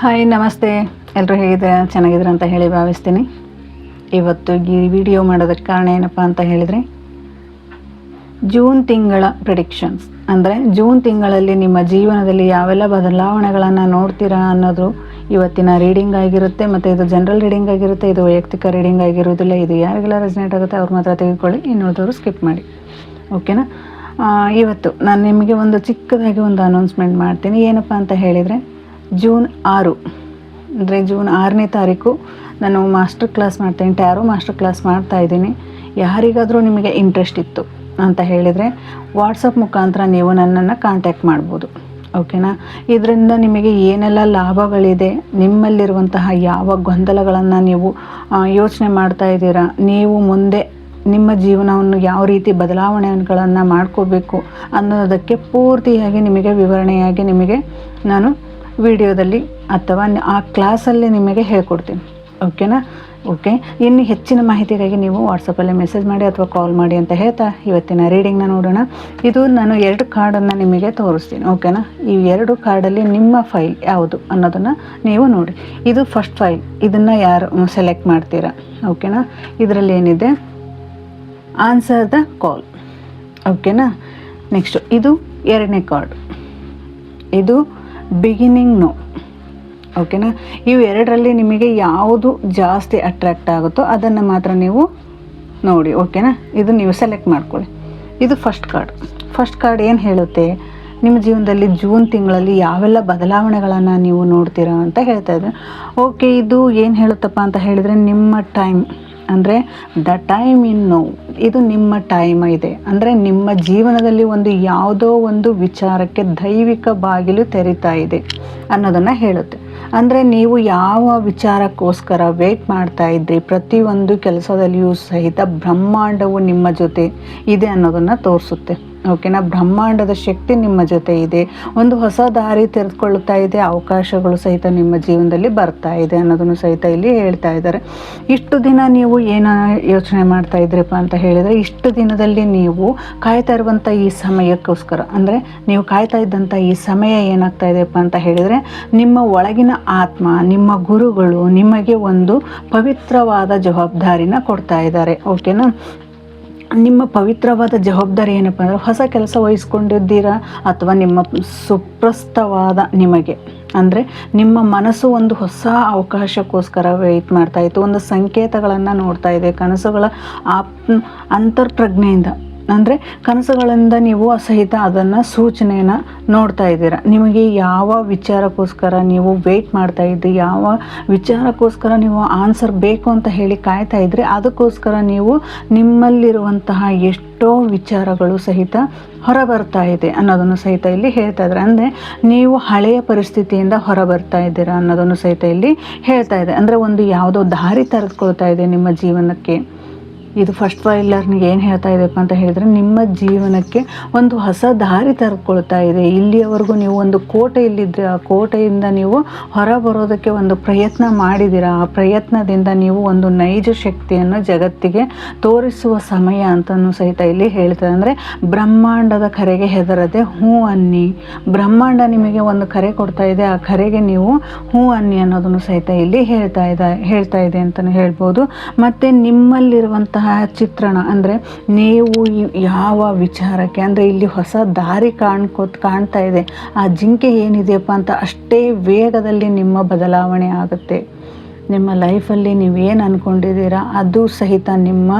Hi ನಮಸ್ತೆ, ಎಲ್ಲರೂ ಹೇಗಿದ್ದೀರಾ? ಚೆನ್ನಾಗಿದ್ದೀರಾ ಅಂತ ಹೇಳಿ ಭಾವಿಸ್ತೀನಿ. ಇವತ್ತು ಈ ವಿಡಿಯೋ ಮಾಡೋದಕ್ಕೆ ಕಾರಣ ಏನಪ್ಪ ಅಂತ ಹೇಳಿದರೆ, ಜೂನ್ ತಿಂಗಳ ಪ್ರಿಡಿಕ್ಷನ್ಸ್ ಅಂದರೆ ಜೂನ್ ತಿಂಗಳಲ್ಲಿ ನಿಮ್ಮ ಜೀವನದಲ್ಲಿ ಯಾವೆಲ್ಲ ಬದಲಾವಣೆಗಳನ್ನು ನೋಡ್ತೀರಾ ಅನ್ನೋದು ಇವತ್ತಿನ ರೀಡಿಂಗ್ ಆಗಿರುತ್ತೆ. ಮತ್ತು ಇದು ಜನರಲ್ ರೀಡಿಂಗ್ ಆಗಿರುತ್ತೆ, ಇದು ವೈಯಕ್ತಿಕ ರೀಡಿಂಗ್ ಆಗಿರೋದಿಲ್ಲ. ಇದು ಯಾರಿಗೆಲ್ಲ ರೆಸನೇಟ್ ಆಗುತ್ತೆ ಅವ್ರು ಮಾತ್ರ ತೆಗೆದುಕೊಳ್ಳಿ, ಇನ್ನುಳಿದವರು ಸ್ಕಿಪ್ ಮಾಡಿ. ಓಕೆನಾ? ಇವತ್ತು ನಾನು ನಿಮಗೆ ಒಂದು ಚಿಕ್ಕದಾಗಿ ಒಂದು ಅನೌನ್ಸ್ಮೆಂಟ್ ಮಾಡ್ತೀನಿ. ಏನಪ್ಪ ಅಂತ ಹೇಳಿದರೆ, ಜೂನ್ 6 ಅಂದರೆ ಜೂನ್ 6ನೇ ತಾರೀಕು ನಾನು ಮಾಸ್ಟರ್ ಕ್ಲಾಸ್ ಮಾಡ್ತೀನಿ, ಟ್ಯಾರೋ ಮಾಸ್ಟರ್ ಕ್ಲಾಸ್ ಮಾಡ್ತಾಯಿದ್ದೀನಿ. ಯಾರಿಗಾದರೂ ನಿಮಗೆ ಇಂಟ್ರೆಸ್ಟ್ ಇತ್ತು ಅಂತ ಹೇಳಿದರೆ ವಾಟ್ಸಪ್ ಮುಖಾಂತರ ನೀವು ನನ್ನನ್ನು ಕಾಂಟ್ಯಾಕ್ಟ್ ಮಾಡ್ಬೋದು. ಓಕೆನಾ? ಇದರಿಂದ ನಿಮಗೆ ಏನೆಲ್ಲ ಲಾಭಗಳಿದೆ, ನಿಮ್ಮಲ್ಲಿರುವಂತಹ ಯಾವ ಗೊಂದಲಗಳನ್ನು ನೀವು ಯೋಚನೆ ಮಾಡ್ತಾ ಇದ್ದೀರಾ, ನೀವು ಮುಂದೆ ನಿಮ್ಮ ಜೀವನವನ್ನು ಯಾವ ರೀತಿ ಬದಲಾವಣೆಗಳನ್ನು ಮಾಡ್ಕೋಬೇಕು ಅನ್ನೋದಕ್ಕೆ ಪೂರ್ತಿಯಾಗಿ ನಿಮಗೆ ವಿವರಣೆಯಾಗಿ ನಿಮಗೆ ನಾನು ವಿಡಿಯೋದಲ್ಲಿ ಅಥವಾ ಆ ಕ್ಲಾಸಲ್ಲಿ ನಿಮಗೆ ಹೇಳ್ಕೊಡ್ತೀನಿ. ಓಕೆನಾ? ಓಕೆ, ಇನ್ನು ಹೆಚ್ಚಿನ ಮಾಹಿತಿಗಾಗಿ ನೀವು ವಾಟ್ಸಪ್ಪಲ್ಲಿ ಮೆಸೇಜ್ ಮಾಡಿ ಅಥವಾ ಕಾಲ್ ಮಾಡಿ ಅಂತ ಹೇಳ್ತಾ ಇವತ್ತಿನ ರೀಡಿಂಗ್ನ ನೋಡೋಣ. ಇದು ನಾನು 2 ಕಾರ್ಡನ್ನು ನಿಮಗೆ ತೋರಿಸ್ತೀನಿ. ಓಕೆನಾ? ಈ 2 ಕಾರ್ಡಲ್ಲಿ ನಿಮ್ಮ ಫೈಲ್ ಯಾವುದು ಅನ್ನೋದನ್ನು ನೀವು ನೋಡಿ. ಇದು ಫಸ್ಟ್ ಫೈಲ್, ಇದನ್ನು ಯಾರು ಸೆಲೆಕ್ಟ್ ಮಾಡ್ತೀರಾ? ಓಕೆನಾ? ಇದರಲ್ಲಿ ಏನಿದೆ, ಆನ್ಸರ್ ದ ಕಾಲ್. ಓಕೆನಾ? ನೆಕ್ಸ್ಟು ಇದು 2ನೇ ಕಾರ್ಡ್, ಇದು ಬಿಗಿನಿಂಗ್ ನೋ. ಓಕೆನಾ? ಇವು 2ರಲ್ಲಿ ನಿಮಗೆ ಯಾವುದು ಜಾಸ್ತಿ ಅಟ್ರ್ಯಾಕ್ಟ್ ಆಗುತ್ತೋ ಅದನ್ನು ಮಾತ್ರ ನೀವು ನೋಡಿ. ಓಕೆನಾ? ಇದು ನೀವು ಸೆಲೆಕ್ಟ್ ಮಾಡ್ಕೊಳ್ಳಿ. ಇದು ಫಸ್ಟ್ ಕಾರ್ಡ್ ಏನು ಹೇಳುತ್ತೆ, ನಿಮ್ಮ ಜೀವನದಲ್ಲಿ ಜೂನ್ ತಿಂಗಳಲ್ಲಿ ಯಾವೆಲ್ಲ ಬದಲಾವಣೆಗಳನ್ನು ನೀವು ನೋಡ್ತೀರಾ ಅಂತ ಹೇಳ್ತಾ ಇದ್ದಾರೆ. ಓಕೆ, ಇದು ಏನು ಹೇಳುತ್ತಪ್ಪ ಅಂತ ಹೇಳಿದರೆ, ನಿಮ್ಮ ಟೈಮ್ ಅಂದರೆ ದ ಟೈಮ್ ಇನ್ ನೋ, ಇದು ನಿಮ್ಮ ಟೈಮ್ ಇದೆ. ಅಂದರೆ ನಿಮ್ಮ ಜೀವನದಲ್ಲಿ ಒಂದು ಯಾವುದೋ ಒಂದು ವಿಚಾರಕ್ಕೆ ದೈವಿಕ ಬಾಗಿಲು ತೆರೀತಾ ಇದೆ ಅನ್ನೋದನ್ನು ಹೇಳುತ್ತೆ. ಅಂದರೆ ನೀವು ಯಾವ ವಿಚಾರಕ್ಕೋಸ್ಕರ ವೇಟ್ ಮಾಡ್ತಾ ಇದ್ರಿ, ಪ್ರತಿಯೊಂದು ಕೆಲಸದಲ್ಲಿಯೂ ಸಹಿತ ಬ್ರಹ್ಮಾಂಡವು ನಿಮ್ಮ ಜೊತೆ ಇದೆ ಅನ್ನೋದನ್ನು ತೋರಿಸುತ್ತೆ. ಓಕೆನಾ? ಬ್ರಹ್ಮಾಂಡದ ಶಕ್ತಿ ನಿಮ್ಮ ಜೊತೆ ಇದೆ, ಒಂದು ಹೊಸ ದಾರಿ ತೆರೆದುಕೊಳ್ಳುತ್ತಾ ಇದೆ, ಅವಕಾಶಗಳು ಸಹಿತ ನಿಮ್ಮ ಜೀವನದಲ್ಲಿ ಬರ್ತಾ ಇದೆ ಅನ್ನೋದನ್ನು ಸಹಿತ ಇಲ್ಲಿ ಹೇಳ್ತಾ ಇದ್ದಾರೆ. ಇಷ್ಟು ದಿನ ನೀವು ಏನು ಯೋಚನೆ ಮಾಡ್ತಾ ಇದ್ರಪ್ಪ ಅಂತ ಹೇಳಿದರೆ, ಇಷ್ಟು ದಿನದಲ್ಲಿ ನೀವು ಕಾಯ್ತಾ ಇರುವಂಥ ಈ ಸಮಯಕ್ಕೋಸ್ಕರ, ಅಂದರೆ ನೀವು ಕಾಯ್ತಾ ಇದ್ದಂಥ ಈ ಸಮಯ ಏನಾಗ್ತಾ ಇದೆಯಪ್ಪ ಅಂತ ಹೇಳಿದರೆ, ನಿಮ್ಮ ಒಳಗಿನ ಆತ್ಮ, ನಿಮ್ಮ ಗುರುಗಳು ನಿಮಗೆ ಒಂದು ಪವಿತ್ರವಾದ ಜವಾಬ್ದಾರಿನ ಕೊಡ್ತಾ ಇದ್ದಾರೆ. ಓಕೆನಾ? ನಿಮ್ಮ ಪವಿತ್ರವಾದ ಜವಾಬ್ದಾರಿ ಏನಪ್ಪ ಅಂದರೆ, ಹೊಸ ಕೆಲಸ ವಹಿಸ್ಕೊಂಡಿದ್ದೀರಾ ಅಥವಾ ನಿಮ್ಮ ಸುಪ್ರಸ್ತವಾದ ನಿಮಗೆ ಅಂದರೆ ನಿಮ್ಮ ಮನಸ್ಸು ಒಂದು ಹೊಸ ಅವಕಾಶಕ್ಕೋಸ್ಕರ ವೆಯ್ಟ್ ಮಾಡ್ತಾಯಿತ್ತು, ಒಂದು ಸಂಕೇತಗಳನ್ನು ನೋಡ್ತಾ ಇದೆ, ಕನಸುಗಳ ಅಂತರ್ಪ್ರಜ್ಞೆಯಿಂದ, ಅಂದರೆ ಕನಸುಗಳಿಂದ ನೀವು ಸಹಿತ ಅದನ್ನು ಸೂಚನೆಯನ್ನು ನೋಡ್ತಾ ಇದ್ದೀರಾ. ನಿಮಗೆ ಯಾವ ವಿಚಾರಕ್ಕೋಸ್ಕರ ನೀವು ವೆಯ್ಟ್ ಮಾಡ್ತಾ ಇದ್ರಿ, ಯಾವ ವಿಚಾರಕ್ಕೋಸ್ಕರ ನೀವು ಆನ್ಸರ್ ಬೇಕು ಅಂತ ಹೇಳಿ ಕಾಯ್ತಾ ಇದ್ರಿ, ಅದಕ್ಕೋಸ್ಕರ ನೀವು ನಿಮ್ಮಲ್ಲಿರುವಂತಹ ಎಷ್ಟೋ ವಿಚಾರಗಳು ಸಹಿತ ಹೊರಬರ್ತಾ ಇದೆ ಅನ್ನೋದನ್ನು ಸಹಿತ ಇಲ್ಲಿ ಹೇಳ್ತಾ ಇದ್ದಾರೆ. ಅಂದರೆ ನೀವು ಹಳೆಯ ಪರಿಸ್ಥಿತಿಯಿಂದ ಹೊರಬರ್ತಾ ಇದ್ದೀರಾ ಅನ್ನೋದನ್ನು ಸಹಿತ ಇಲ್ಲಿ ಹೇಳ್ತಾ ಇದೆ. ಅಂದರೆ ಒಂದು ಯಾವುದೋ ದಾರಿ ತೆರೆದುಕೊಳ್ತಾ ಇದೆ ನಿಮ್ಮ ಜೀವನಕ್ಕೆ. ಇದು ಫಸ್ಟ್ ಫೈಲರ್ನಿಗೆ ಏನು ಹೇಳ್ತಾ ಇದೆಯಪ್ಪ ಅಂತ ಹೇಳಿದರೆ, ನಿಮ್ಮ ಜೀವನಕ್ಕೆ ಒಂದು ಹೊಸ ದಾರಿ ತೆರೆದುಕೊಳ್ತಾ ಇದೆ. ಇಲ್ಲಿಯವರೆಗೂ ನೀವು ಒಂದು ಕೋಟೆಯಲ್ಲಿದ್ದರೆ, ಆ ಕೋಟೆಯಿಂದ ನೀವು ಹೊರ ಬರೋದಕ್ಕೆ ಒಂದು ಪ್ರಯತ್ನ ಮಾಡಿದ್ದೀರಾ. ಆ ಪ್ರಯತ್ನದಿಂದ ನೀವು ಒಂದು ನೈಜ ಶಕ್ತಿಯನ್ನು ಜಗತ್ತಿಗೆ ತೋರಿಸುವ ಸಮಯ ಅಂತಲೂ ಸಹಿತ ಇಲ್ಲಿ ಹೇಳ್ತಾರೆ. ಅಂದರೆ ಬ್ರಹ್ಮಾಂಡದ ಕರೆಗೆ ಹೆದರದೆ ಹೂ ಅನ್ನಿ. ಬ್ರಹ್ಮಾಂಡ ನಿಮಗೆ ಒಂದು ಕರೆ ಕೊಡ್ತಾ ಇದೆ, ಆ ಕರೆಗೆ ನೀವು ಹೂ ಅನ್ನಿ ಅನ್ನೋದನ್ನು ಸಹಿತ ಇಲ್ಲಿ ಹೇಳ್ತಾ ಇದೆ ಅಂತಲೇ ಹೇಳ್ಬೋದು. ಮತ್ತು ನಿಮ್ಮಲ್ಲಿರುವಂತಹ ಚಿತ್ರಣ, ಅಂದರೆ ನೀವು ಯಾವ ವಿಚಾರಕ್ಕೆ, ಅಂದರೆ ಇಲ್ಲಿ ಹೊಸ ದಾರಿ ಕಾಣ್ತಾ ಇದೆ. ಆ ಜಿಂಕೆ ಏನಿದೆಯಪ್ಪ ಅಂತ ಅಷ್ಟೇ ವೇಗದಲ್ಲಿ ನಿಮ್ಮ ಬದಲಾವಣೆ ಆಗುತ್ತೆ. ನಿಮ್ಮ ಲೈಫಲ್ಲಿ ನೀವೇನು ಅಂದ್ಕೊಂಡಿದ್ದೀರಾ ಅದು ಸಹಿತ ನಿಮ್ಮ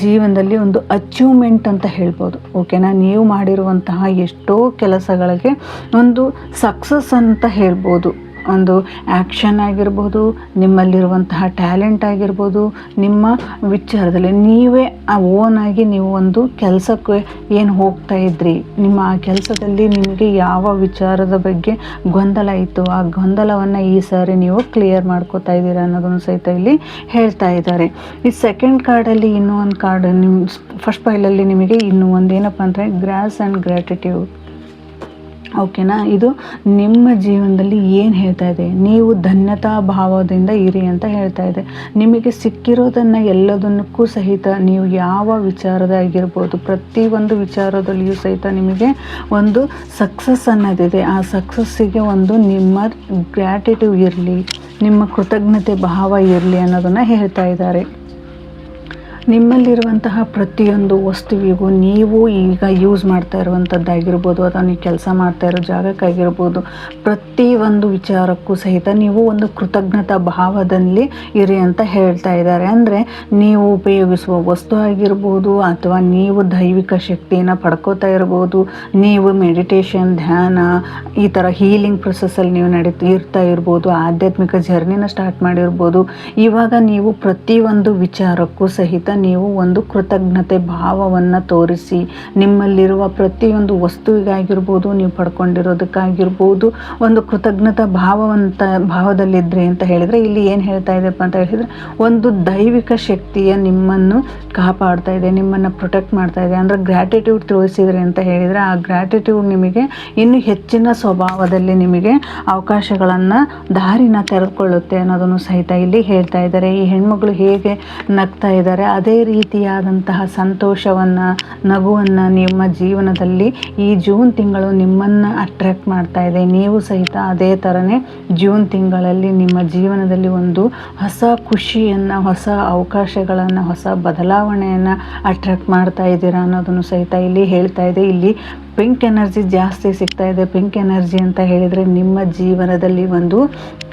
ಜೀವನದಲ್ಲಿ ಒಂದು ಅಚೀವ್ಮೆಂಟ್ ಅಂತ ಹೇಳ್ಬೋದು. ಓಕೆನಾ? ನೀವು ಮಾಡಿರುವಂತಹ ಎಷ್ಟೋ ಕೆಲಸಗಳಿಗೆ ಒಂದು ಸಕ್ಸಸ್ ಅಂತ ಹೇಳ್ಬೋದು. ಒಂದು ಆ್ಯಕ್ಷನ್ ಆಗಿರ್ಬೋದು, ನಿಮ್ಮಲ್ಲಿರುವಂತಹ ಟ್ಯಾಲೆಂಟ್ ಆಗಿರ್ಬೋದು, ನಿಮ್ಮ ವಿಚಾರದಲ್ಲಿ ನೀವೇ ಓನಾಗಿ ನೀವು ಒಂದು ಕೆಲಸಕ್ಕೆ ಏನು ಹೋಗ್ತಾ ಇದ್ರಿ, ನಿಮ್ಮ ಆ ಕೆಲಸದಲ್ಲಿ ನಿಮಗೆ ಯಾವ ವಿಚಾರದ ಬಗ್ಗೆ ಗೊಂದಲ ಇತ್ತು, ಆ ಗೊಂದಲವನ್ನು ಈ ಸಾರಿ ನೀವು ಕ್ಲಿಯರ್ ಮಾಡ್ಕೋತಾ ಇದ್ದೀರಾ ಅನ್ನೋದನ್ನು ಸಹಿತ ಇಲ್ಲಿ ಹೇಳ್ತಾ ಇದ್ದಾರೆ. ಈ ಸೆಕೆಂಡ್ ಕಾರ್ಡಲ್ಲಿ ಇನ್ನೂ ಒಂದು ಕಾರ್ಡ್, ನಿಮ್ಮ ಫಸ್ಟ್ ಫೈಲಲ್ಲಿ ನಿಮಗೆ ಇನ್ನೂ ಒಂದು ಏನಪ್ಪ ಅಂದರೆ ಗ್ರಾಸ್ ಆ್ಯಂಡ್ ಗ್ರ್ಯಾಟಿಟ್ಯೂಡ್. ಓಕೆನಾ. ಇದು ನಿಮ್ಮ ಜೀವನದಲ್ಲಿ ಏನು ಹೇಳ್ತಾ ಇದೆ, ನೀವು ಧನ್ಯತಾ ಭಾವದಿಂದ ಇರಿ ಅಂತ ಹೇಳ್ತಾ ಇದೆ. ನಿಮಗೆ ಸಿಕ್ಕಿರೋದನ್ನು ಎಲ್ಲದನ್ನಕ್ಕೂ ಸಹಿತ ನೀವು ಯಾವ ವಿಚಾರದಾಗಿರ್ಬೋದು, ಪ್ರತಿಯೊಂದು ವಿಚಾರದಲ್ಲಿಯೂ ಸಹಿತ ನಿಮಗೆ ಒಂದು ಸಕ್ಸಸ್ ಅನ್ನೋದಿದೆ. ಆ ಸಕ್ಸಸ್ಸಿಗೆ ಒಂದು ನಿಮ್ಮ ಗ್ರ್ಯಾಟಿಟ್ಯೂಡ್ ಇರಲಿ, ನಿಮ್ಮ ಕೃತಜ್ಞತೆ ಭಾವ ಇರಲಿ ಅನ್ನೋದನ್ನು ಹೇಳ್ತಾ ಇದ್ದಾರೆ. ನಿಮ್ಮಲ್ಲಿರುವಂತಹ ಪ್ರತಿಯೊಂದು ವಸ್ತುವಿಗೂ ನೀವು ಈಗ ಯೂಸ್ ಮಾಡ್ತಾ ಇರುವಂಥದ್ದಾಗಿರ್ಬೋದು, ಅಥವಾ ನೀವು ಕೆಲಸ ಮಾಡ್ತಾ ಇರೋ ಜಾಗಕ್ಕಾಗಿರ್ಬೋದು, ಪ್ರತಿಯೊಂದು ವಿಚಾರಕ್ಕೂ ಸಹಿತ ನೀವು ಒಂದು ಕೃತಜ್ಞತಾ ಭಾವದಲ್ಲಿ ಇರಿ ಅಂತ ಹೇಳ್ತಾ ಇದ್ದಾರೆ. ಅಂದರೆ ನೀವು ಉಪಯೋಗಿಸುವ ವಸ್ತು ಆಗಿರ್ಬೋದು, ಅಥವಾ ನೀವು ದೈವಿಕ ಶಕ್ತಿಯನ್ನು ಪಡ್ಕೋತಾ ಇರ್ಬೋದು, ನೀವು ಮೆಡಿಟೇಷನ್, ಧ್ಯಾನ, ಈ ಥರ ಹೀಲಿಂಗ್ ಪ್ರೊಸೆಸ್ಸಲ್ಲಿ ನೀವು ಇರ್ತಾ ಇರ್ಬೋದು, ಆಧ್ಯಾತ್ಮಿಕ ಜರ್ನಿನ ಸ್ಟಾರ್ಟ್ ಮಾಡಿರ್ಬೋದು. ಇವಾಗ ನೀವು ಪ್ರತಿಯೊಂದು ವಿಚಾರಕ್ಕೂ ಸಹಿತ ನೀವು ಒಂದು ಕೃತಜ್ಞತೆ ಭಾವವನ್ನು ತೋರಿಸಿ, ನಿಮ್ಮಲ್ಲಿರುವ ಪ್ರತಿಯೊಂದು ವಸ್ತುವಿಗಾಗಿರ್ಬೋದು, ನೀವು ಪಡ್ಕೊಂಡಿರೋದಕ್ಕಾಗಿರ್ಬೋದು, ಒಂದು ಕೃತಜ್ಞತಾ ಭಾವದಲ್ಲಿದ್ರಿ ಅಂತ ಹೇಳಿದರೆ, ಇಲ್ಲಿ ಏನು ಹೇಳ್ತಾ ಇದೆಯಪ್ಪ ಅಂತ ಹೇಳಿದರೆ, ಒಂದು ದೈವಿಕ ಶಕ್ತಿಯ ನಿಮ್ಮನ್ನು ಕಾಪಾಡ್ತಾ ಇದೆ, ನಿಮ್ಮನ್ನು ಪ್ರೊಟೆಕ್ಟ್ ಮಾಡ್ತಾ ಇದೆ. ಅಂದರೆ ಗ್ರ್ಯಾಟಿಟ್ಯೂಡ್ ತೋರಿಸಿದ್ರಿ ಅಂತ ಹೇಳಿದರೆ, ಆ ಗ್ರ್ಯಾಟಿಟ್ಯೂಡ್ ನಿಮಗೆ ಇನ್ನೂ ಹೆಚ್ಚಿನ ಸ್ವಭಾವದಲ್ಲಿ ನಿಮಗೆ ಅವಕಾಶಗಳನ್ನು, ದಾರಿನ ತೆರೆದುಕೊಳ್ಳುತ್ತೆ ಅನ್ನೋದನ್ನು ಸಹಿತ ಇಲ್ಲಿ ಹೇಳ್ತಾ ಇದ್ದಾರೆ. ಈ ಹೆಣ್ಮಗಳು ಹೇಗೆ ನಗ್ತಾ ಇದ್ದಾರೆ, ಅದೇ ರೀತಿಯಾದಂತಹ ಸಂತೋಷವನ್ನು, ನಗುವನ್ನು ನಿಮ್ಮ ಜೀವನದಲ್ಲಿ ಈ ಜೂನ್ ತಿಂಗಳು ನಿಮ್ಮನ್ನು ಅಟ್ರ್ಯಾಕ್ಟ್ ಮಾಡ್ತಾ ಇದೆ. ನೀವು ಸಹಿತ ಅದೇ ಥರನೇ ಜೂನ್ ತಿಂಗಳಲ್ಲಿ ನಿಮ್ಮ ಜೀವನದಲ್ಲಿ ಒಂದು ಹೊಸ ಖುಷಿಯನ್ನು, ಹೊಸ ಅವಕಾಶಗಳನ್ನು, ಹೊಸ ಬದಲಾವಣೆಯನ್ನು ಅಟ್ರ್ಯಾಕ್ಟ್ ಮಾಡ್ತಾ ಇದ್ದೀರಾ ಅನ್ನೋದನ್ನು ಸಹಿತ ಇಲ್ಲಿ ಹೇಳ್ತಾ ಇದೆ. ಇಲ್ಲಿ ಪಿಂಕ್ ಎನರ್ಜಿ ಜಾಸ್ತಿ ಸಿಗ್ತಾ ಇದೆ. ಪಿಂಕ್ ಎನರ್ಜಿ ಅಂತ ಹೇಳಿದರೆ ನಿಮ್ಮ ಜೀವನದಲ್ಲಿ ಒಂದು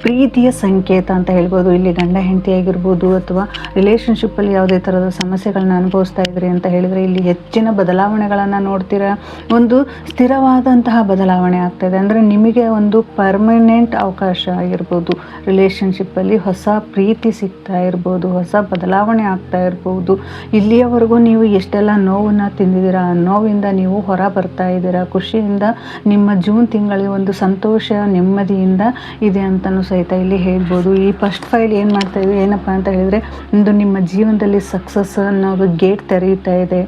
ಪ್ರೀತಿಯ ಸಂಕೇತ ಅಂತ ಹೇಳ್ಬೋದು. ಇಲ್ಲಿ ಗಂಡ ಹೆಂಡತಿ ಆಗಿರ್ಬೋದು, ಅಥವಾ ರಿಲೇಷನ್ಶಿಪ್ಪಲ್ಲಿ ಯಾವುದೇ ಥರದ ಸಮಸ್ಯೆಗಳನ್ನ ಅನುಭವಿಸ್ತಾ ಇದ್ರಿ ಅಂತ ಹೇಳಿದರೆ, ಇಲ್ಲಿ ಹೆಚ್ಚಿನ ಬದಲಾವಣೆಗಳನ್ನು ನೋಡ್ತೀರಾ. ಒಂದು ಸ್ಥಿರವಾದಂತಹ ಬದಲಾವಣೆ ಆಗ್ತಾಯಿದೆ. ಅಂದರೆ ನಿಮಗೆ ಒಂದು ಪರ್ಮನೆಂಟ್ ಅವಕಾಶ ಆಗಿರ್ಬೋದು, ರಿಲೇಷನ್ಶಿಪ್ಪಲ್ಲಿ ಹೊಸ ಪ್ರೀತಿ ಸಿಗ್ತಾ ಇರ್ಬೋದು, ಹೊಸ ಬದಲಾವಣೆ ಆಗ್ತಾ ಇರ್ಬೋದು. ಇಲ್ಲಿಯವರೆಗೂ ನೀವು ಎಷ್ಟೆಲ್ಲ ನೋವನ್ನು ತಿಂದಿದ್ದೀರಾ, ಆ ನೋವಿಂದ ನೀವು ಹೊರ ಬರ್ತಾ ಇದ್ದೀರಾ. ಖುಷಿಯಿಂದ ನಿಮ್ಮ ಜೂನ್ ತಿಂಗಳಿಗೆ ಒಂದು ಸಂತೋಷ, ನೆಮ್ಮದಿಯಿಂದ ಇದೆ ಅಂತಲೂ ಸಹಿತ ಇಲ್ಲಿ ಹೇಳ್ಬೋದು. ಈ ಫಸ್ಟ್ ಫೈಲ್ ಏನು ಮಾಡ್ತಾ ಇದೆ, ಏನಪ್ಪ ಅಂತ ಹೇಳಿದರೆ, ಒಂದು ನಿಮ್ಮ ಜೀವನದಲ್ಲಿ ಸಕ್ಸಸ್ ಅನ್ನೋದು ಗೇಟ್ ತೆರೆಯುತ್ತಾ ಇದೆ.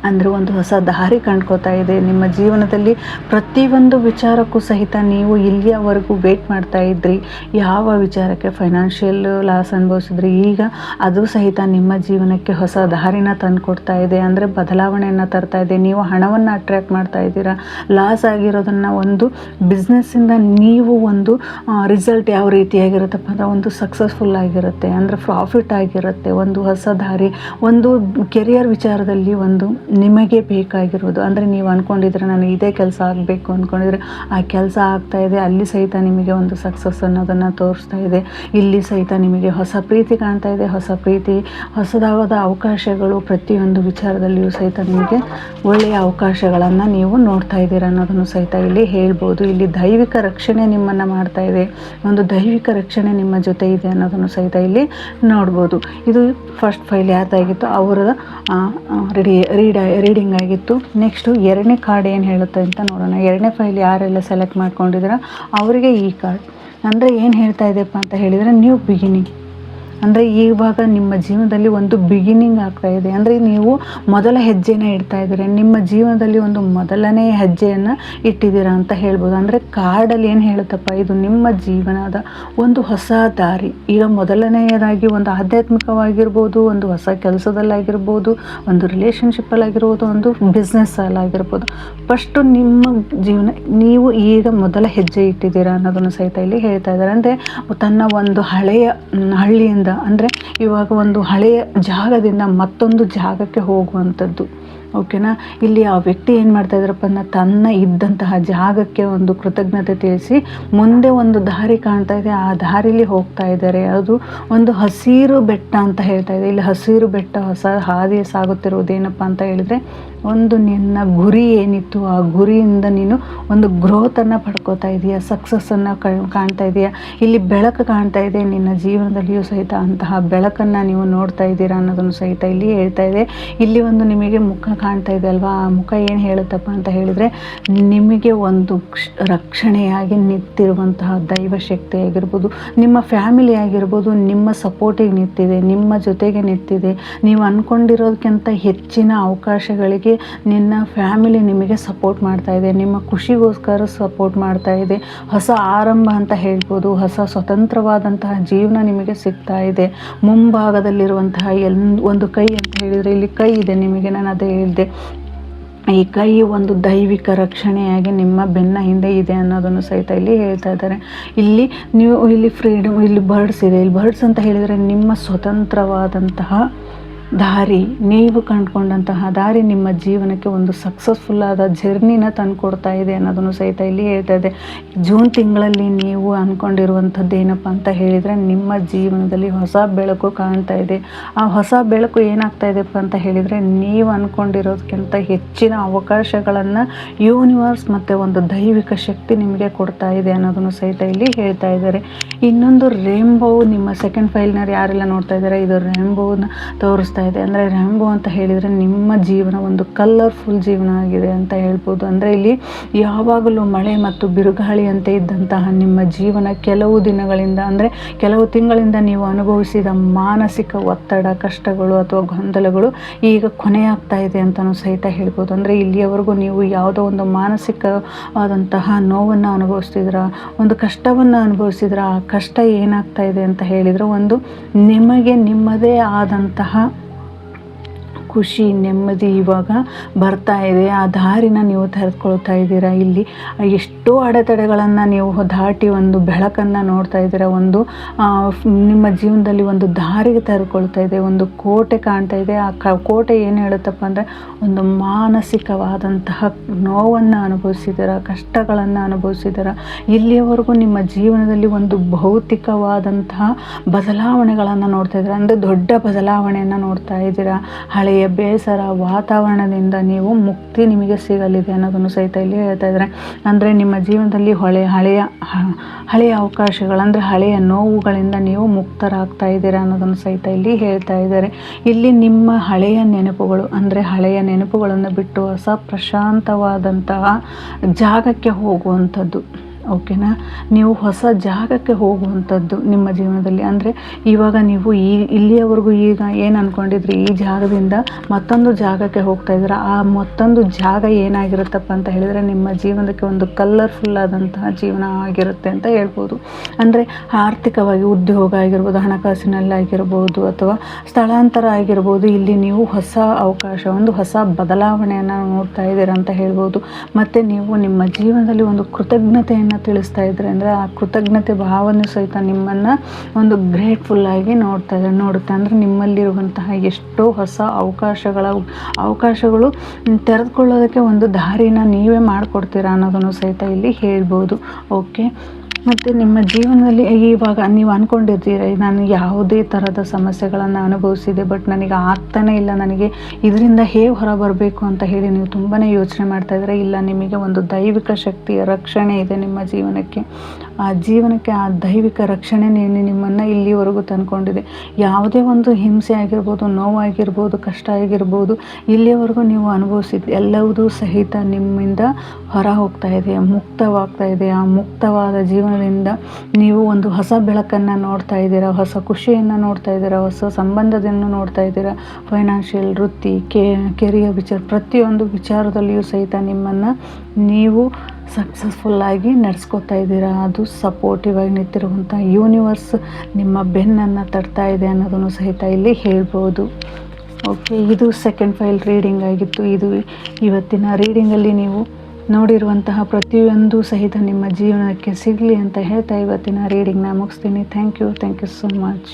ಅಂದರೆ ಒಂದು ಹೊಸ ದಾರಿ ಕಂಡ್ಕೋತಾ ಇದೆ. ನಿಮ್ಮ ಜೀವನದಲ್ಲಿ ಪ್ರತಿಯೊಂದು ವಿಚಾರಕ್ಕೂ ಸಹಿತ ನೀವು ಇಲ್ಲಿಯವರೆಗೂ ವೇಟ್ ಮಾಡ್ತಾ ಇದ್ರಿ, ಯಾವ ವಿಚಾರಕ್ಕೆ ಫೈನಾನ್ಷಿಯಲ್ ಲಾಸ್ ಅನುಭವಿಸಿದ್ರಿ, ಈಗ ಅದು ಸಹಿತ ನಿಮ್ಮ ಜೀವನಕ್ಕೆ ಹೊಸ ದಾರಿನ ತಂದುಕೊಡ್ತಾ ಇದೆ. ಅಂದರೆ ಬದಲಾವಣೆಯನ್ನು ತರ್ತಾ ಇದೆ. ನೀವು ಹಣವನ್ನು ಅಟ್ರ್ಯಾಕ್ಟ್ ಮಾಡ್ತಾ ಇದ್ದೀರಾ. ಲಾಸ್ ಆಗಿರೋದನ್ನು ಒಂದು ಬಿಸ್ನೆಸ್ಸಿಂದ ನೀವು ಒಂದು ರಿಸಲ್ಟ್ ಯಾವ ರೀತಿಯಾಗಿರುತ್ತಪ್ಪ ಅಂದರೆ, ಒಂದು ಸಕ್ಸಸ್ಫುಲ್ ಆಗಿರುತ್ತೆ, ಅಂದರೆ ಪ್ರಾಫಿಟ್ ಆಗಿರುತ್ತೆ. ಒಂದು ಹೊಸ ದಾರಿ, ಒಂದು ಕೆರಿಯರ್ ವಿಚಾರದಲ್ಲಿ ಒಂದು ನಿಮಗೆ ಬೇಕಾಗಿರೋದು, ಅಂದರೆ ನೀವು ಅಂದ್ಕೊಂಡಿದ್ರೆ ನಾನು ಇದೇ ಕೆಲಸ ಆಗಬೇಕು ಅಂದ್ಕೊಂಡಿದ್ರೆ ಆ ಕೆಲಸ ಆಗ್ತಾ ಇದೆ. ಅಲ್ಲಿ ಸಹಿತ ನಿಮಗೆ ಒಂದು ಸಕ್ಸಸ್ ಅನ್ನೋದನ್ನು ತೋರಿಸ್ತಾ ಇದೆ. ಇಲ್ಲಿ ಸಹಿತ ನಿಮಗೆ ಹೊಸ ಪ್ರೀತಿ ಕಾಣ್ತಾ ಇದೆ. ಹೊಸ ಪ್ರೀತಿ, ಹೊಸದಾದ ಅವಕಾಶಗಳು, ಪ್ರತಿಯೊಂದು ವಿಚಾರದಲ್ಲಿಯೂ ಸಹಿತ ನಿಮಗೆ ಒಳ್ಳೆಯ ಅವಕಾಶಗಳನ್ನು ನೀವು ನೋಡ್ತಾ ಇದ್ದೀರಾ ಅನ್ನೋದನ್ನು ಸಹಿತ ಇಲ್ಲಿ ಹೇಳ್ಬೋದು. ಇಲ್ಲಿ ದೈವಿಕ ರಕ್ಷಣೆ ನಿಮ್ಮನ್ನು ಮಾಡ್ತಾ ಇದೆ. ಒಂದು ದೈವಿಕ ರಕ್ಷಣೆ ನಿಮ್ಮ ಜೊತೆ ಇದೆ ಅನ್ನೋದನ್ನು ಸಹಿತ ಇಲ್ಲಿ ನೋಡ್ಬೋದು. ಇದು ಫಸ್ಟ್ ಫೈಲ್ ಯಾರ್ದಾಗಿತ್ತು ಅವರದ ರೀಡಿಂಗ್ ಆಗಿತ್ತು. ನೆಕ್ಸ್ಟು ಎರಡನೇ ಕಾರ್ಡ್ ಏನು ಹೇಳುತ್ತೆ ಅಂತ ನೋಡೋಣ. ಎರಡನೇ ಫೈಲ್ ಯಾರೆಲ್ಲ ಸೆಲೆಕ್ಟ್ ಮಾಡ್ಕೊಂಡಿದ್ದೀರಾ ಅವರಿಗೆ ಈ ಕಾರ್ಡ್ ಅಂದರೆ ಏನು ಹೇಳ್ತಾ ಇದೆಯಪ್ಪ ಅಂತ ಹೇಳಿದರೆ, ನ್ಯೂ ಬಿಗಿನಿಂಗ್. ಅಂದರೆ ಇವಾಗ ನಿಮ್ಮ ಜೀವನದಲ್ಲಿ ಒಂದು ಬಿಗಿನಿಂಗ್ ಆಗ್ತಾ ಇದೆ. ಅಂದರೆ ನೀವು ಮೊದಲ ಹೆಜ್ಜೆನ ಇಡ್ತಾ ಇದ್ದೀರಿ. ನಿಮ್ಮ ಜೀವನದಲ್ಲಿ ಒಂದು ಮೊದಲನೇ ಹೆಜ್ಜೆಯನ್ನು ಇಟ್ಟಿದ್ದೀರಾ ಅಂತ ಹೇಳ್ಬೋದು. ಅಂದರೆ ಕಾರ್ಡಲ್ಲಿ ಏನು ಹೇಳುತ್ತಪ್ಪ, ಇದು ನಿಮ್ಮ ಜೀವನದ ಒಂದು ಹೊಸ ದಾರಿ. ಈಗ ಮೊದಲನೆಯದಾಗಿ ಒಂದು ಆಧ್ಯಾತ್ಮಿಕವಾಗಿರ್ಬೋದು, ಒಂದು ಹೊಸ ಕೆಲಸದಲ್ಲಾಗಿರ್ಬೋದು, ಒಂದು ರಿಲೇಷನ್ಶಿಪ್ಪಲ್ಲಾಗಿರ್ಬೋದು, ಒಂದು ಬಿಸ್ನೆಸ್ಸಲ್ಲಾಗಿರ್ಬೋದು. ಫಸ್ಟು ನಿಮ್ಮ ಜೀವನ ನೀವು ಈಗ ಮೊದಲ ಹೆಜ್ಜೆ ಇಟ್ಟಿದ್ದೀರಾ ಅನ್ನೋದನ್ನು ಸಹಿತ ಇಲ್ಲಿ ಹೇಳ್ತಾ ಇದ್ದಾರೆ. ಅಂದರೆ ತನ್ನ ಒಂದು ಹಳೆಯ ಹಳ್ಳಿಯಿಂದ, ಅಂದರೆ ಇವಾಗ ಒಂದು ಹಳೆಯ ಜಾಗದಿಂದ ಮತ್ತೊಂದು ಜಾಗಕ್ಕೆ ಹೋಗುವಂಥದ್ದು. ಓಕೆನಾ. ಇಲ್ಲಿ ಆ ವ್ಯಕ್ತಿ ಏನು ಮಾಡ್ತಾ ಇದ್ದಾರಪ್ಪ ಅಂದ್ರೆ, ತನ್ನ ಇದ್ದಂತಹ ಜಾಗಕ್ಕೆ ಒಂದು ಕೃತಜ್ಞತೆ ತಿಳಿಸಿ ಮುಂದೆ ಒಂದು ದಾರಿ ಕಾಣ್ತಾ ಇದೆ, ಆ ದಾರಿಲಿ ಹೋಗ್ತಾ ಇದ್ದಾರೆ. ಅದು ಒಂದು ಹಸಿರು ಬೆಟ್ಟ ಅಂತ ಹೇಳ್ತಾ ಇದೆ. ಇಲ್ಲಿ ಹಸಿರು ಬೆಟ್ಟ, ಹೊಸ ಹಾದಿ ಸಾಗುತ್ತಿರುವುದೇನಪ್ಪ ಅಂತ ಹೇಳಿದರೆ, ಒಂದು ನಿನ್ನ ಗುರಿ ಏನಿತ್ತು ಆ ಗುರಿಯಿಂದ ನೀನು ಒಂದು ಗ್ರೋತನ್ನು ಪಡ್ಕೋತಾ ಇದೆಯಾ, ಸಕ್ಸಸ್ಸನ್ನು ಕಾಣ್ತಾ ಇದೆಯಾ. ಇಲ್ಲಿ ಬೆಳಕು ಕಾಣ್ತಾ ಇದೆ. ನಿನ್ನ ಜೀವನದಲ್ಲಿಯೂ ಸಹಿತ ಅಂತಹ ಬೆಳಕನ್ನು ನೀವು ನೋಡ್ತಾ ಇದ್ದೀರಾ ಅನ್ನೋದನ್ನು ಸಹಿತ ಇಲ್ಲಿ ಹೇಳ್ತಾ ಇದೆ. ಇಲ್ಲಿ ಒಂದು ನಿಮಗೆ ಮುಖ ಕಾಣ್ತಾ ಇದೆ ಅಲ್ವಾ, ಆ ಮುಖ ಏನು ಹೇಳುತ್ತಪ್ಪ ಅಂತ ಹೇಳಿದರೆ, ನಿಮಗೆ ಒಂದು ರಕ್ಷಣೆಯಾಗಿ ನಿಂತಿರುವಂತಹ ದೈವಶಕ್ತಿ ಆಗಿರ್ಬೋದು, ನಿಮ್ಮ ಫ್ಯಾಮಿಲಿ ಆಗಿರ್ಬೋದು, ನಿಮ್ಮ ಸಪೋರ್ಟಿಗೆ ನಿಂತಿದೆ, ನಿಮ್ಮ ಜೊತೆಗೆ ನಿಂತಿದೆ. ನೀವು ಅಂದ್ಕೊಂಡಿರೋದಕ್ಕಿಂತ ಹೆಚ್ಚಿನ ಅವಕಾಶಗಳಿಗೆ ನಿನ್ನ ಫ್ಯಾಮಿಲಿ ನಿಮಗೆ ಸಪೋರ್ಟ್ ಮಾಡ್ತಾ ಇದೆ, ನಿಮ್ಮ ಖುಷಿಗೋಸ್ಕರ ಸಪೋರ್ಟ್ ಮಾಡ್ತಾ ಇದೆ. ಹೊಸ ಆರಂಭ ಅಂತ ಹೇಳ್ಬೋದು, ಹೊಸ ಸ್ವತಂತ್ರವಾದಂತಹ ಜೀವನ ನಿಮಗೆ ಸಿಗ್ತಾ ಇದೆ. ಮುಂಭಾಗದಲ್ಲಿರುವಂತಹ ಒಂದು ಕೈ ಅಂತ ಹೇಳಿದರೆ, ಇಲ್ಲಿ ಕೈ ಇದೆ ನಿಮಗೆ, ನಾನು ಅದೇ ಹೇಳಿದೆ. ಈ ಕೈ ಒಂದು ದೈವಿಕ ರಕ್ಷಣೆಯಾಗಿ ನಿಮ್ಮ ಬೆನ್ನ ಹಿಂದೆ ಇದೆ ಅನ್ನೋದನ್ನು ಸಹಿತ ಇಲ್ಲಿ ಹೇಳ್ತಾ ಇದ್ದಾರೆ. ಇಲ್ಲಿ ಫ್ರೀಡಮ್, ಇಲ್ಲಿ ಬರ್ಡ್ಸ್ ಇದೆ. ಇಲ್ಲಿ ಬರ್ಡ್ಸ್ ಅಂತ ಹೇಳಿದರೆ ನಿಮ್ಮ ಸ್ವತಂತ್ರವಾದಂತಹ ದಾರಿ, ನೀವು ಕಂಡುಕೊಂಡಂತಹ ದಾರಿ ನಿಮ್ಮ ಜೀವನಕ್ಕೆ ಒಂದು ಸಕ್ಸಸ್ಫುಲ್ಲಾದ ಜರ್ನಿನ ತಂದುಕೊಡ್ತಾ ಇದೆ ಅನ್ನೋದನ್ನು ಸಹಿತ ಇಲ್ಲಿ ಹೇಳ್ತಾ ಇದೆ. ಜೂನ್ ತಿಂಗಳಲ್ಲಿ ನೀವು ಅಂದ್ಕೊಂಡಿರುವಂಥದ್ದು ಏನಪ್ಪ ಅಂತ ಹೇಳಿದರೆ, ನಿಮ್ಮ ಜೀವನದಲ್ಲಿ ಹೊಸ ಬೆಳಕು ಕಾಣ್ತಾ ಇದೆ. ಆ ಹೊಸ ಬೆಳಕು ಏನಾಗ್ತಾ ಇದೆಪ್ಪ ಅಂತ ಹೇಳಿದರೆ, ನೀವು ಅಂದ್ಕೊಂಡಿರೋದಕ್ಕಿಂತ ಹೆಚ್ಚಿನ ಅವಕಾಶಗಳನ್ನು ಯೂನಿವರ್ಸ್ ಮತ್ತು ಒಂದು ದೈವಿಕ ಶಕ್ತಿ ನಿಮಗೆ ಕೊಡ್ತಾ ಇದೆ ಅನ್ನೋದನ್ನು ಸಹಿತ ಇಲ್ಲಿ ಹೇಳ್ತಾ ಇದ್ದಾರೆ. ಇನ್ನೊಂದು ರೇಂಬೋ, ನಿಮ್ಮ ಸೆಕೆಂಡ್ ಫೈಲ್ನವ್ರು ಯಾರೆಲ್ಲ ನೋಡ್ತಾ ಇದ್ದಾರೆ, ಇದು ರೇಂಬೋನ ತೋರಿಸ್ತಾ ಇದೆ. ಅಂದರೆ ರೇಂಬೋ ಅಂತ ಹೇಳಿದರೆ ನಿಮ್ಮ ಜೀವನ ಒಂದು ಕಲರ್ಫುಲ್ ಜೀವನ ಆಗಿದೆ ಅಂತ ಹೇಳ್ಬೋದು. ಅಂದರೆ ಇಲ್ಲಿ ಯಾವಾಗಲೂ ಮಳೆ ಮತ್ತು ಬಿರುಗಾಳಿಯಂತೆ ಇದ್ದಂತಹ ನಿಮ್ಮ ಜೀವನ ಕೆಲವು ದಿನಗಳಿಂದ, ಅಂದರೆ ಕೆಲವು ತಿಂಗಳಿಂದ ನೀವು ಅನುಭವಿಸಿದ ಮಾನಸಿಕ ಒತ್ತಡ, ಕಷ್ಟಗಳು ಅಥವಾ ಗೊಂದಲಗಳು ಈಗ ಕೊನೆಯಾಗ್ತಾ ಇದೆ ಅಂತಲೂ ಸಹಿತ ಹೇಳ್ಬೋದು. ಅಂದರೆ ಇಲ್ಲಿಯವರೆಗೂ ನೀವು ಯಾವುದೋ ಒಂದು ಮಾನಸಿಕವಾದಂತಹ ನೋವನ್ನು ಅನುಭವಿಸ್ತಿದ್ರ, ಒಂದು ಕಷ್ಟವನ್ನು ಅನುಭವಿಸಿದ್ರ, ಆ ಕಷ್ಟ ಏನಾಗ್ತಾ ಇದೆ ಅಂತ ಹೇಳಿದರೆ, ಒಂದು ನಿಮಗೆ ನಿಮ್ಮದೇ ಆದಂತಹ ಖುಷಿ, ನೆಮ್ಮದಿ ಇವಾಗ ಬರ್ತಾ ಇದೆ. ಆ ದಾರಿನ ನೀವು ತೆರೆದುಕೊಳ್ತಾ ಇದ್ದೀರಾ. ಇಲ್ಲಿ ಎಷ್ಟೋ ಅಡೆತಡೆಗಳನ್ನು ನೀವು ದಾಟಿ ಒಂದು ಬೆಳಕನ್ನು ನೋಡ್ತಾ ಇದ್ದೀರಾ. ಒಂದು ನಿಮ್ಮ ಜೀವನದಲ್ಲಿ ಒಂದು ದಾರಿಗೆ ತೆರೆದುಕೊಳ್ತಾ ಇದೆ. ಒಂದು ಕೋಟೆ ಕಾಣ್ತಾ ಇದೆ. ಆ ಕೋಟೆ ಏನು ಹೇಳುತ್ತಪ್ಪ ಅಂದರೆ, ಒಂದು ಮಾನಸಿಕವಾದಂತಹ ನೋವನ್ನು ಅನುಭವಿಸಿದ್ದೀರಾ, ಕಷ್ಟಗಳನ್ನು ಅನುಭವಿಸಿದ್ದೀರಾ. ಇಲ್ಲಿಯವರೆಗೂ ನಿಮ್ಮ ಜೀವನದಲ್ಲಿ ಒಂದು ಭೌತಿಕವಾದಂತಹ ಬದಲಾವಣೆಗಳನ್ನು ನೋಡ್ತಾ ಇದ್ದೀರಾ. ಅಂದರೆ ದೊಡ್ಡ ಬದಲಾವಣೆಯನ್ನು ನೋಡ್ತಾ ಇದ್ದೀರಾ. ಹಳೆಯ ಬೇಸರ ವಾತಾವರಣದಿಂದ ನೀವು ಮುಕ್ತಿ ನಿಮಗೆ ಸಿಗಲಿದೆ ಅನ್ನೋದನ್ನು ಸಹಿತ ಇಲ್ಲಿ ಹೇಳ್ತಾ ಇದ್ದಾರೆ. ಅಂದರೆ ನಿಮ್ಮ ಜೀವನದಲ್ಲಿ ಹಳೆಯ ಅವಕಾಶಗಳು, ಅಂದರೆ ಹಳೆಯ ನೋವುಗಳಿಂದ ನೀವು ಮುಕ್ತರಾಗ್ತಾ ಇದ್ದೀರಾ ಅನ್ನೋದನ್ನು ಸಹಿತ ಇಲ್ಲಿ ಹೇಳ್ತಾ ಇದ್ದಾರೆ. ಇಲ್ಲಿ ನಿಮ್ಮ ಹಳೆಯ ನೆನಪುಗಳು, ಅಂದರೆ ಹಳೆಯ ನೆನಪುಗಳನ್ನು ಬಿಟ್ಟು ಹೊಸ ಪ್ರಶಾಂತವಾದಂತಹ ಜಾಗಕ್ಕೆ ಹೋಗುವಂಥದ್ದು. ಓಕೆನಾ, ನೀವು ಹೊಸ ಜಾಗಕ್ಕೆ ಹೋಗುವಂಥದ್ದು ನಿಮ್ಮ ಜೀವನದಲ್ಲಿ. ಅಂದರೆ ಇವಾಗ ನೀವು ಇಲ್ಲಿಯವರೆಗೂ ಈಗ ಏನು ಅಂದ್ಕೊಂಡಿದ್ರಿ, ಈ ಜಾಗದಿಂದ ಮತ್ತೊಂದು ಜಾಗಕ್ಕೆ ಹೋಗ್ತಾ ಇದ್ದೀರಾ. ಆ ಮತ್ತೊಂದು ಜಾಗ ಏನಾಗಿರುತ್ತಪ್ಪ ಅಂತ ಹೇಳಿದರೆ, ನಿಮ್ಮ ಜೀವನಕ್ಕೆ ಒಂದು ಕಲರ್ಫುಲ್ ಆದಂತಹ ಜೀವನ ಆಗಿರುತ್ತೆ ಅಂತ ಹೇಳ್ಬೋದು. ಅಂದರೆ ಆರ್ಥಿಕವಾಗಿ ಉದ್ಯೋಗ ಆಗಿರ್ಬೋದು, ಹಣಕಾಸಿನಲ್ಲಾಗಿರ್ಬೋದು, ಅಥವಾ ಸ್ಥಳಾಂತರ ಆಗಿರ್ಬೋದು. ಇಲ್ಲಿ ನೀವು ಹೊಸ ಅವಕಾಶ, ಒಂದು ಹೊಸ ಬದಲಾವಣೆಯನ್ನು ನೋಡ್ತಾ ಇದ್ದೀರಾ ಅಂತ ಹೇಳ್ಬೋದು. ಮತ್ತು ನೀವು ನಿಮ್ಮ ಜೀವನದಲ್ಲಿ ಒಂದು ಕೃತಜ್ಞತೆಯನ್ನು ತಿಳಿಸ್ತಾ ಇದ್ರೆ, ಅಂದರೆ ಆ ಕೃತಜ್ಞತೆ ಭಾವನೆ ಸಹಿತ ನಿಮ್ಮನ್ನು ಒಂದು ಗ್ರೇಟ್ಫುಲ್ಲಾಗಿ ನೋಡುತ್ತೆ. ಅಂದರೆ ನಿಮ್ಮಲ್ಲಿರುವಂತಹ ಎಷ್ಟೋ ಹೊಸ ಅವಕಾಶಗಳು ತೆರೆದುಕೊಳ್ಳೋದಕ್ಕೆ ಒಂದು ದಾರಿನ ನೀವೇ ಮಾಡಿಕೊಡ್ತೀರಾ ಅನ್ನೋದನ್ನು ಸಹಿತ ಇಲ್ಲಿ ಹೇಳ್ಬೋದು. ಓಕೆ, ಮತ್ತು ನಿಮ್ಮ ಜೀವನದಲ್ಲಿ ಇವಾಗ ನೀವು ಅಂದ್ಕೊಂಡಿರ್ತೀರ, ನಾನು ಯಾವುದೇ ಥರದ ಸಮಸ್ಯೆಗಳನ್ನು ಅನುಭವಿಸಿದೆ, ಬಟ್ ನನಗೆ ಆಗ್ತಾನೇ ಇಲ್ಲ, ನನಗೆ ಇದರಿಂದ ಹೇಗೆ ಹೊರ ಬರಬೇಕು ಅಂತ ಹೇಳಿ ನೀವು ತುಂಬಾ ಯೋಚನೆ ಮಾಡ್ತಾ ಇದ್ದೀರ. ಇಲ್ಲ, ನಿಮಗೆ ಒಂದು ದೈವಿಕ ಶಕ್ತಿಯ ರಕ್ಷಣೆ ಇದೆ ನಿಮ್ಮ ಜೀವನಕ್ಕೆ. ಆ ದೈವಿಕ ರಕ್ಷಣೆ ನಿಮ್ಮನ್ನು ಇಲ್ಲಿವರೆಗೂ ತಂದ್ಕೊಂಡಿದೆ. ಯಾವುದೇ ಒಂದು ಹಿಂಸೆ ಆಗಿರ್ಬೋದು, ನೋವಾಗಿರ್ಬೋದು, ಕಷ್ಟ ಆಗಿರ್ಬೋದು, ಇಲ್ಲಿಯವರೆಗೂ ನೀವು ಅನುಭವಿಸಿದ್ದು ಎಲ್ಲವುದೂ ಸಹಿತ ನಿಮ್ಮಿಂದ ಹೊರ ಹೋಗ್ತಾ ಇದೆ, ಮುಕ್ತವಾಗ್ತಾ ಇದೆ. ಆ ಮುಕ್ತವಾದ ಜೀವನದಿಂದ ನೀವು ಒಂದು ಹೊಸ ಬೆಳಕನ್ನು ನೋಡ್ತಾ ಇದ್ದೀರಾ, ಹೊಸ ಖುಷಿಯನ್ನು ನೋಡ್ತಾ ಇದ್ದೀರಾ, ಹೊಸ ಸಂಬಂಧವನ್ನು ನೋಡ್ತಾ ಇದ್ದೀರಾ. ಫೈನಾನ್ಷಿಯಲ್, ವೃತ್ತಿ, ಕೆರಿಯರ್ ವಿಚಾರ, ಪ್ರತಿಯೊಂದು ವಿಚಾರದಲ್ಲಿಯೂ ಸಹಿತ ನಿಮ್ಮನ್ನು ನೀವು ಸಕ್ಸಸ್ಫುಲ್ಲಾಗಿ ನಡೆಸ್ಕೊತಾ ಇದ್ದೀರಾ. ಅದು ಸಪೋರ್ಟಿವ್ ಆಗಿ ನಿಂತಿರುವಂಥ ಯೂನಿವರ್ಸ್ ನಿಮ್ಮ ಬೆನ್ನನ್ನು ತಡ್ತಾ ಇದೆ ಅನ್ನೋದನ್ನು ಸಹಿತ ಇಲ್ಲಿ ಹೇಳ್ಬೋದು. ಓಕೆ, ಇದು ಸೆಕೆಂಡ್ ಫೈಲ್ ರೀಡಿಂಗ್ ಆಗಿತ್ತು. ಇದು ಇವತ್ತಿನ ರೀಡಿಂಗಲ್ಲಿ ನೀವು ನೋಡಿರುವಂತಹ ಪ್ರತಿಯೊಂದು ಸಹಿತ ನಿಮ್ಮ ಜೀವನಕ್ಕೆ ಸಿಗಲಿ ಅಂತ ಹೇಳ್ತಾ ಇವತ್ತಿನ ರೀಡಿಂಗ್ನ ಮುಗಿಸ್ತೀನಿ. Thank you so much.